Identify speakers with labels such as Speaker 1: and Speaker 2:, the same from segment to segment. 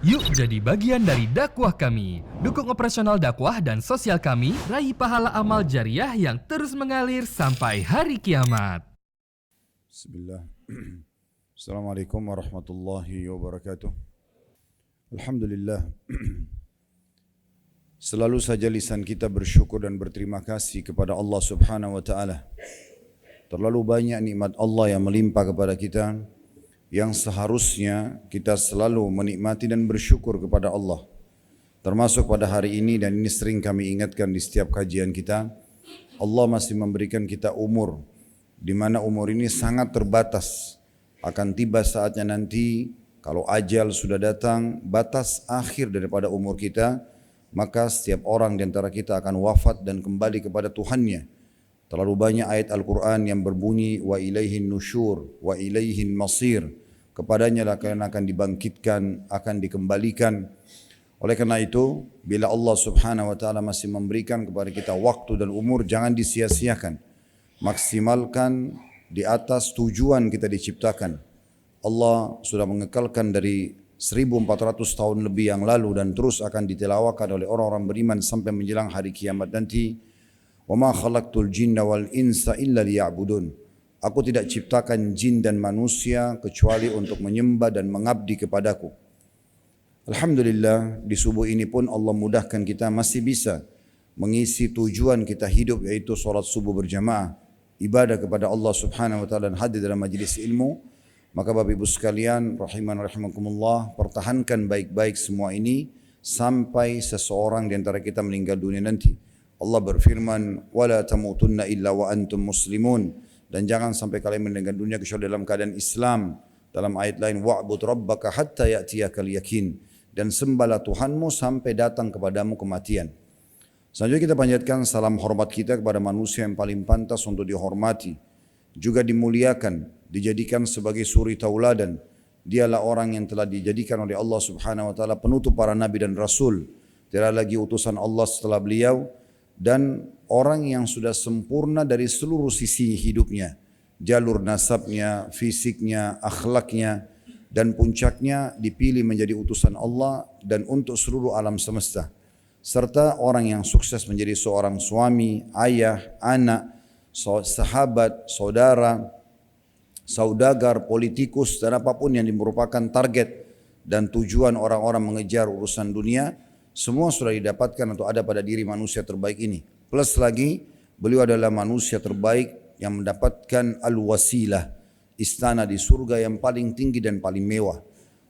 Speaker 1: Yuk jadi bagian dari dakwah kami. Dukung operasional dakwah dan sosial kami, raih pahala amal jariah yang terus mengalir sampai hari kiamat.
Speaker 2: Bismillah. Assalamualaikum warahmatullahi wabarakatuh. Alhamdulillah. Selalu saja lisan kita bersyukur dan berterima kasih kepada Allah Subhanahu wa taala. Terlalu banyak nikmat Allah yang melimpah kepada kita, yang seharusnya kita selalu menikmati dan bersyukur kepada Allah. Termasuk pada hari ini, dan ini sering kami ingatkan di setiap kajian kita, Allah masih memberikan kita umur, di mana umur ini sangat terbatas. Akan tiba saatnya nanti, kalau ajal sudah datang, batas akhir daripada umur kita, maka setiap orang di antara kita akan wafat dan kembali kepada Tuhannya. Terlalu banyak ayat Al-Quran yang berbunyi, wa ilaihin nusyur, wa ilaihin masir. Kepadanya lah kalian akan dibangkitkan, akan dikembalikan. Oleh karena itu, bila Allah Subhanahu wa taala masih memberikan kepada kita waktu dan umur, jangan disia-siakan. Maksimalkan di atas tujuan kita diciptakan. Allah sudah mengekalkan dari 1400 tahun lebih yang lalu dan terus akan ditelawakan oleh orang-orang beriman sampai menjelang hari kiamat nanti. Wa ma khalaqtul jinna wal insa illa liya'budun. Aku tidak ciptakan jin dan manusia kecuali untuk menyembah dan mengabdi kepadaku. Alhamdulillah, di subuh ini pun Allah mudahkan kita masih bisa mengisi tujuan kita hidup, yaitu solat subuh berjamaah, ibadah kepada Allah Subhanahu wa taala dan hadir dalam majlis ilmu. Maka Bapak Ibu sekalian, rahiman rahimakumullah, pertahankan baik-baik semua ini sampai seseorang di antara kita meninggal dunia nanti. Allah berfirman, "Wala tamutunna illa wa antum muslimun." Dan jangan sampai kalian meninggal dunia kecuali dalam keadaan Islam. Dalam ayat lain, wa'bud rabbaka hatta ya'tiyakal yakin. Dan sembahlah Tuhanmu sampai datang kepadamu kematian. Selanjutnya kita panjatkan salam hormat kita kepada manusia yang paling pantas untuk dihormati, juga dimuliakan, dijadikan sebagai suri tauladan. Dialah orang yang telah dijadikan oleh Allah Subhanahu wa taala penutup para nabi dan rasul. Tidak lagi utusan Allah setelah beliau, dan orang yang sudah sempurna dari seluruh sisi hidupnya, jalur nasabnya, fisiknya, akhlaknya, dan puncaknya dipilih menjadi utusan Allah dan untuk seluruh alam semesta. Serta orang yang sukses menjadi seorang suami, ayah, anak, sahabat, saudara, saudagar, politikus, dan apapun yang merupakan target dan tujuan orang-orang mengejar urusan dunia, semua sudah didapatkan atau ada pada diri manusia terbaik ini. Plus lagi, beliau adalah manusia terbaik yang mendapatkan al-wasilah, istana di surga yang paling tinggi dan paling mewah.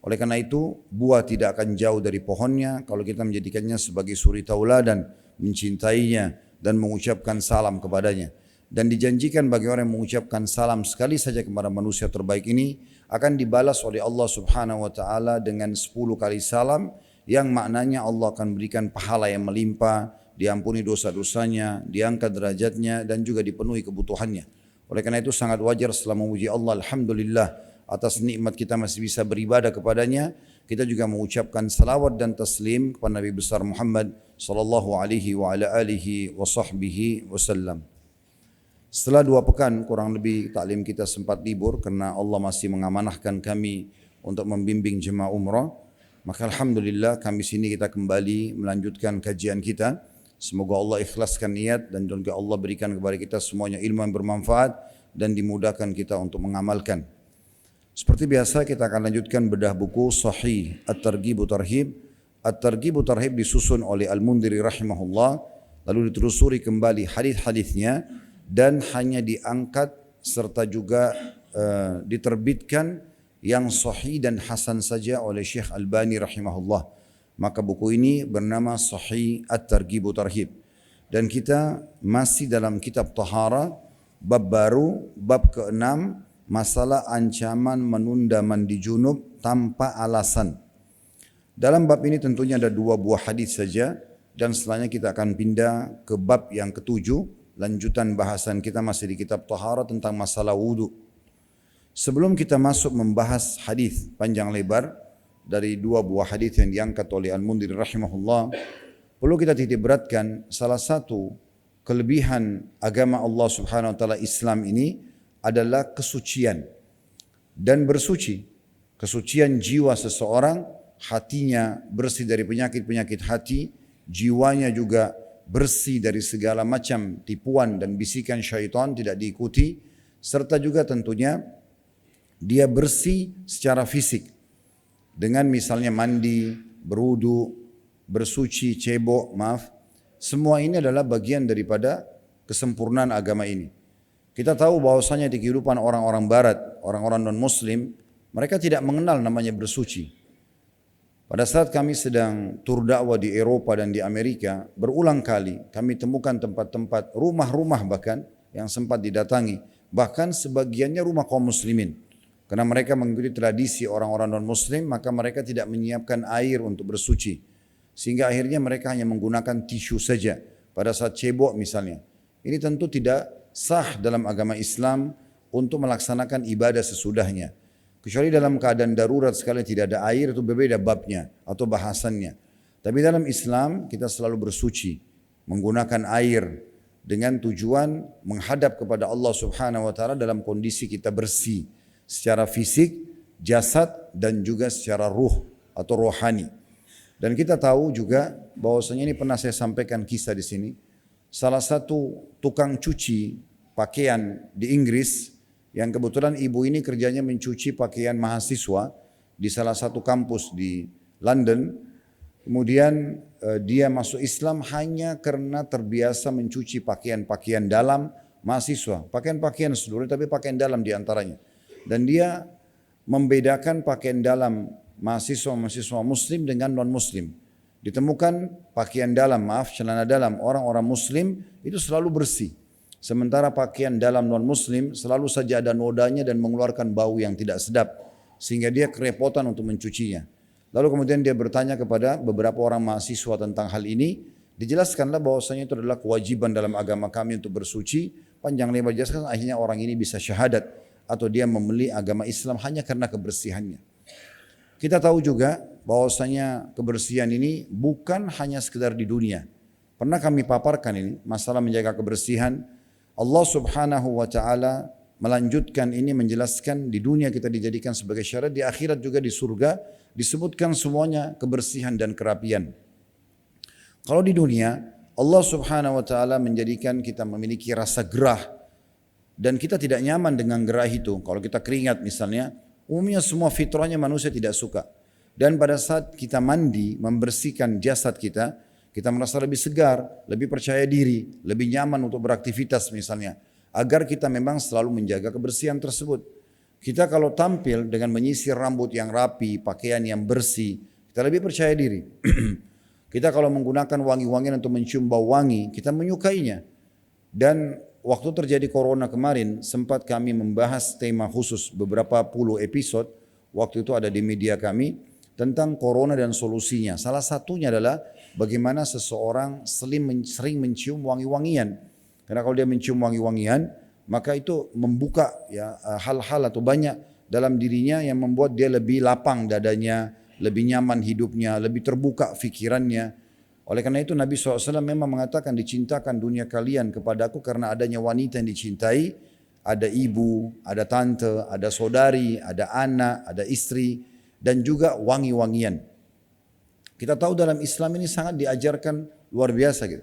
Speaker 2: Oleh karena itu, buah tidak akan jauh dari pohonnya kalau kita menjadikannya sebagai suri tauladan, mencintainya dan mengucapkan salam kepadanya. Dan dijanjikan bagi orang yang mengucapkan salam sekali saja kepada manusia terbaik ini, akan dibalas oleh Allah Subhanahu wa taala dengan 10 kali salam, yang maknanya Allah akan berikan pahala yang melimpah, diampuni dosa-dosanya, diangkat derajatnya, dan juga dipenuhi kebutuhannya. Oleh karena itu sangat wajar setelah memuji Allah, alhamdulillah atas nikmat kita masih bisa beribadah kepadanya, kita juga mengucapkan salawat dan taslim kepada Nabi besar Muhammad sallallahu alaihi wa ala alihi wa sahbihi wasallam. Setelah 2 pekan kurang lebih taklim kita sempat libur karena Allah masih mengamanahkan kami untuk membimbing jemaah umrah. Maka alhamdulillah kami sini kita kembali melanjutkan kajian kita. Semoga Allah ikhlaskan niat dan juga Allah berikan kepada kita semuanya ilmu yang bermanfaat dan dimudahkan kita untuk mengamalkan. Seperti biasa kita akan lanjutkan bedah buku Sahih At-Targhib Tarhib. At-Targhib Tarhib disusun oleh Al-Mundhiri rahimahullah, lalu ditelusuri kembali hadis-hadisnya dan hanya diangkat serta juga diterbitkan yang sahih dan hasan saja oleh Syekh Albani rahimahullah. Maka buku ini bernama Sahih At-Targhib Tarhib. Dan kita masih dalam kitab Tahara, bab baru, bab ke-6, masalah ancaman menunda mandi junub tanpa alasan. Dalam bab ini tentunya ada 2 buah hadis saja, dan setelahnya kita akan pindah ke bab yang ke-7, lanjutan bahasan kita masih di kitab Tahara tentang masalah wudu. Sebelum kita masuk membahas hadis panjang lebar dari 2 buah hadis yang diangkat oleh Al-Mundhiri rahimahullah, perlu kita titik beratkan salah satu kelebihan agama Allah Subhanahu wa taala Islam ini adalah kesucian dan bersuci. Kesucian jiwa seseorang hatinya bersih dari penyakit-penyakit hati, jiwanya juga bersih dari segala macam tipuan dan bisikan syaitan tidak diikuti, serta juga tentunya dia bersih secara fisik dengan misalnya mandi, berudu, bersuci, cebok, semua ini adalah bagian daripada kesempurnaan agama ini. Kita tahu bahwasanya di kehidupan orang-orang barat, orang-orang non-muslim, mereka tidak mengenal namanya bersuci. Pada saat kami sedang tur dakwah di Eropa dan di Amerika, berulang kali kami temukan tempat-tempat, rumah-rumah bahkan yang sempat didatangi, bahkan sebagiannya rumah kaum muslimin. Karena mereka mengikuti tradisi orang-orang non-muslim, maka mereka tidak menyiapkan air untuk bersuci. Sehingga akhirnya mereka hanya menggunakan tisu saja pada saat cebok misalnya. Ini tentu tidak sah dalam agama Islam untuk melaksanakan ibadah sesudahnya. Kecuali dalam keadaan darurat sekali tidak ada air, itu berbeda babnya atau bahasannya. Tapi dalam Islam kita selalu bersuci menggunakan air dengan tujuan menghadap kepada Allah Subhanahu wa taala dalam kondisi kita bersih secara fisik, jasad dan juga secara ruh atau rohani. Dan kita tahu juga bahwasanya ini pernah saya sampaikan kisah di sini. Salah satu tukang cuci pakaian di Inggris yang kebetulan ibu ini kerjanya mencuci pakaian mahasiswa di salah satu kampus di London. Kemudian dia masuk Islam hanya karena terbiasa mencuci pakaian-pakaian dalam mahasiswa. Pakaian-pakaian seluruh tapi pakaian dalam diantaranya. Dan dia membedakan pakaian dalam mahasiswa muslim dengan non-muslim. Ditemukan pakaian dalam, celana dalam orang-orang muslim itu selalu bersih. Sementara pakaian dalam non-muslim selalu saja ada nodanya dan mengeluarkan bau yang tidak sedap. Sehingga dia kerepotan untuk mencucinya. Lalu kemudian dia bertanya kepada beberapa orang mahasiswa tentang hal ini. Dijelaskanlah bahwasanya itu adalah kewajiban dalam agama kami untuk bersuci. Panjang lebar jelaskan akhirnya orang ini bisa syahadat. Atau dia membeli agama Islam hanya karena kebersihannya. Kita tahu juga bahwasanya kebersihan ini bukan hanya sekedar di dunia. Pernah kami paparkan ini masalah menjaga kebersihan. Allah Subhanahu wa taala melanjutkan ini menjelaskan di dunia kita dijadikan sebagai syarat, di akhirat juga di surga disebutkan semuanya kebersihan dan kerapian. Kalau di dunia Allah Subhanahu wa taala menjadikan kita memiliki rasa gerah dan kita tidak nyaman dengan gerah itu. Kalau kita keringat misalnya, umumnya semua fitrahnya manusia tidak suka. Dan pada saat kita mandi membersihkan jasad kita, kita merasa lebih segar, lebih percaya diri, lebih nyaman untuk beraktivitas misalnya. Agar kita memang selalu menjaga kebersihan tersebut. Kita kalau tampil dengan menyisir rambut yang rapi, pakaian yang bersih, kita lebih percaya diri. Kita kalau menggunakan wangi-wangian untuk mencium bau wangi, kita menyukainya. Dan waktu terjadi corona kemarin, sempat kami membahas tema khusus beberapa puluh episode, waktu itu ada di media kami, tentang corona dan solusinya. Salah satunya adalah bagaimana seseorang sering mencium wangi-wangian. Karena kalau dia mencium wangi-wangian, maka itu membuka ya hal-hal atau banyak dalam dirinya yang membuat dia lebih lapang dadanya, lebih nyaman hidupnya, lebih terbuka fikirannya. Oleh karena itu Nabi SAW memang mengatakan dicintakan dunia kalian kepadaku karena adanya wanita yang dicintai. Ada ibu, ada tante, ada saudari, ada anak, ada istri, dan juga wangi-wangian. Kita tahu dalam Islam ini sangat diajarkan luar biasa gitu.